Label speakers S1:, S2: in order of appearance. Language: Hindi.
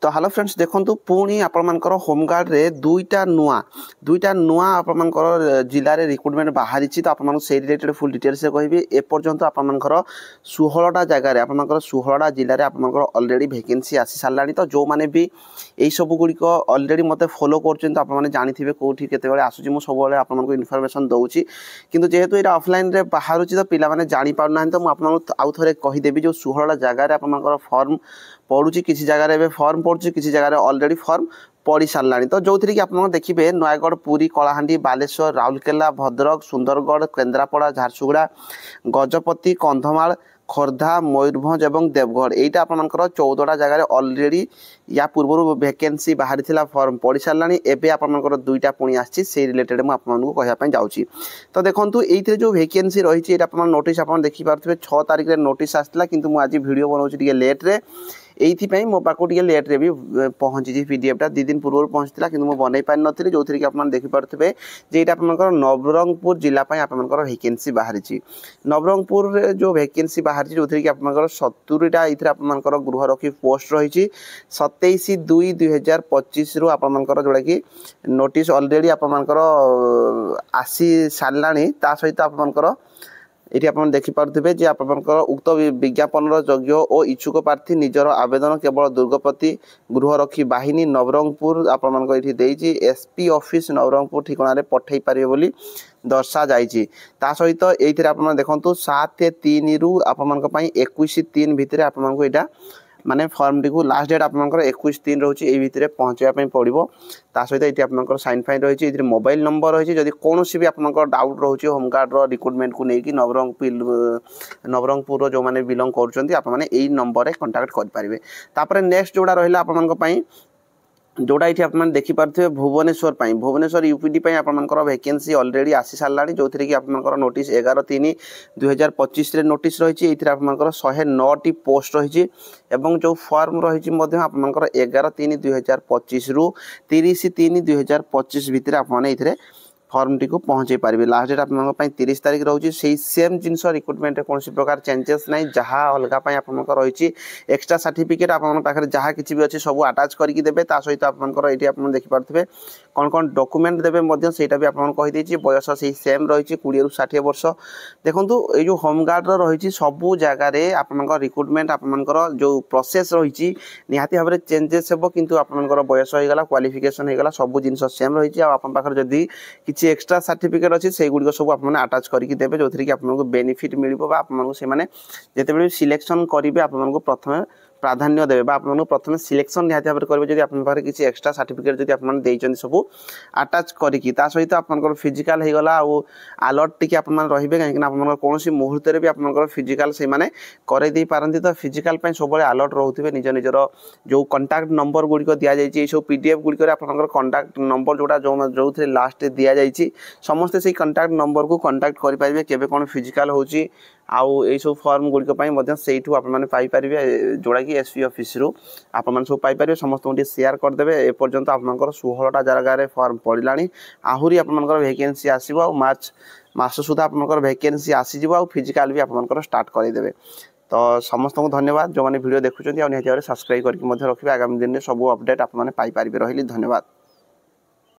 S1: तो हेलो फ्रेंड्स देखंतु पुणी आपनकर होमगार्ड रे दुईटा नुआ आपनकर जिल्ला रे रिक्रुटमेंट बाहरी तो आपन से रिलेटेड फुल डिटेल्स से कहबी ए पर्यंत आपनकर 16टा जगह रे आपनकर 16टा जिल्ला रे आपनकर ऑलरेडी वैकेंसी आसी सारलानी तो जो माने भी एई सब गुडी को ऑलरेडी मते फॉलो करछन तो आपन माने जानिथिबे कोठी केते बेले आसुची मु सब बेले आपनकर इन्फॉर्मेशन दउची किंतु जेहेतु एटा ऑफलाइन रे बाहरुची तो पिला माने जानि पाउ नाही तो मु आपन आउ थरे कहि देबी जो 16टा जगह रे आपनकर फॉर्म पड़ुची किसी जगह रे फॉर्म पड़ुची किसी जगह रे ऑलरेडी फॉर्म पड़ी सारलानी तो जो थी कि आप देखिए नयगढ़ पुरी कलाहांडी बालेश्वर राउरकेला भद्रक सुंदरगढ़ केन्द्रापड़ा झारसुगुड़ा गजपति कंधमाल खोर्धा मयूरभंज एवं देवगढ़ यहीटा आपर 14टा जगह ऑलरेडी या पूर्व वैकेंसी बाहरी फॉर्म पड़ी सारानी एवं आपर दुईटा पुणी आसी से रिलेटेड मुझे कहवाई जाऊँगी तो देखो ये जो वैकेंसी रही है नोटिस आप देखिपे 6 तारिख में नोटिस आसाला कि मुझे भिडियो बनाऊँ लेट्रे ये मो पाक लेट्रे भी पहुँची पीडीएफटा 2 दिन पूर्व पहुँचला कि बनई पारि नी जो थी कि आप देखिपे जे ये आपर नवरंगपुर जिलापाई आपर वैकेंसी बाहरी नवरंगपुर जो वैकेंसी बाहरी जो थी कि आप 70टा ये आपर गृहरक्षी पोस्ट रही 27/2/2025 रु आपर जोड़ा कि नोटिस ऑलरेडी आपर आसी सारा सहित आपर ये आप देखिपे जे आपर उक्त विज्ञापन योग्य और इच्छुक प्रार्थी निजर आवेदन केवल दुर्गपति गृहरक्षी बाहिनी नवरंगपुर आपर ये एसपी ऑफिस नवरंगपुर ठिकाना पठई पारे बोली दर्शा जाइए सहित ये आप देखो 7/3 रु आप 21/3 भितर आपको यहाँ माने फॉर्म टी को लास्ट डेट आपनकर 21/3 रोची ए भितर पहुंचापी पड़ो सहित ये आपनकर साइन फाइन रही है मोबाइल नंबर रही है जदि कौन भी आपनकर डाउट रोचे होमगार्ड रिक्रुटमेंट को लेकिन नवरंगपुर जो मैंने बिलंग कर नंबर कंटाक्ट करेंगे तापर नेक्स्ट जोड़ा रहा आप जोड़ा ये आप देखिपे भुवनेश्वर यूपीडी आपर वैकेंसी ऑलरेडी आसी सारा जो थी कि आप नोटिस 11/3/2025 नोटिस रही है आपर 109टी पोस्ट रही जो फॉर्म रही आपर 11/3/2025 रु 30/3/2025 भितर आप फॉर्म टी को पहुँचे पारे लास्ट डेट आप 30 तारिख रोचे से सेम जिनस रिक्रुटमेंट कौन प्रकार चेंजेस ना जहाँ अलग आप रही एक्सट्रा सर्टिफिकेट आपके जहाँ किसी भी अच्छे सब आटाच करके देते सहित आपंकर ये आप देखिपे कौन कौन डॉक्यूमेंट देवे सेटा भी आपको कहीदे बयस से सेम रही 20 ରୁ 60 वर्ष देखो ये जो होमगार्ड रही सबू जगार आप रिक्रुटमेंट आपर जो प्रोसेस रही निहाती भाव में चेंजेस हो किंतु आपर बयस होगा क्वालिफिकेशन होगा सब जिन सेम रही आपर जदि किसी एक्सट्रा सर्टिफिकेट अच्छी से गुड़ सब आप आटाच करके देवे जो थी कि आपको बेनिफिट मिले आपको से जिते सिलेक्शन करेंगे आपको प्रथम प्राधान्य देवे आपको प्रथम सिलेक्शन निहाती भाव करेंगे जब आप किसी एक्सट्रा सर्टिफिकेट जब आप सब आटाच करके सहित आप फिजिकाल होगला अलर्ट टी आप रे कहीं कौन मुहूर्त भी आप फिजिकाल से करदे पारती तो फिजिकाल सब अलर्ट रोथे निज निजर जो कंटाक्ट नंबर गुड़िक दि जाए सब पीडीएफ गुड़िक कंटाक्ट नंबर जोड़ा जो थे लास्ट दि जाए समस्ते से कंटाक्ट नंबर को कंटाक्ट करेंगे केवे कौन फिजिकाल होची आउ ये सब फॉर्म गुड़िक से पाइपर जोड़ा कि एसपी ऑफिस रु आप सब पाइपर समस्त शेयर करदे एपर्यंत आपर 16टा जगह फॉर्म पड़ा आहरी आपर वैकेंसी आसो मार्च मास सुधा आपर वैकेंसी आसीज आ फिजिकाल भी आपर स्टार्ट करदे तो समस्त को धन्यवाद जो मैंने वीडियो देखुं निहाती भाव सब्सक्राइब करके रखिए आगामी दिन में सब अपडेट आप पाइपर रही धन्यवाद।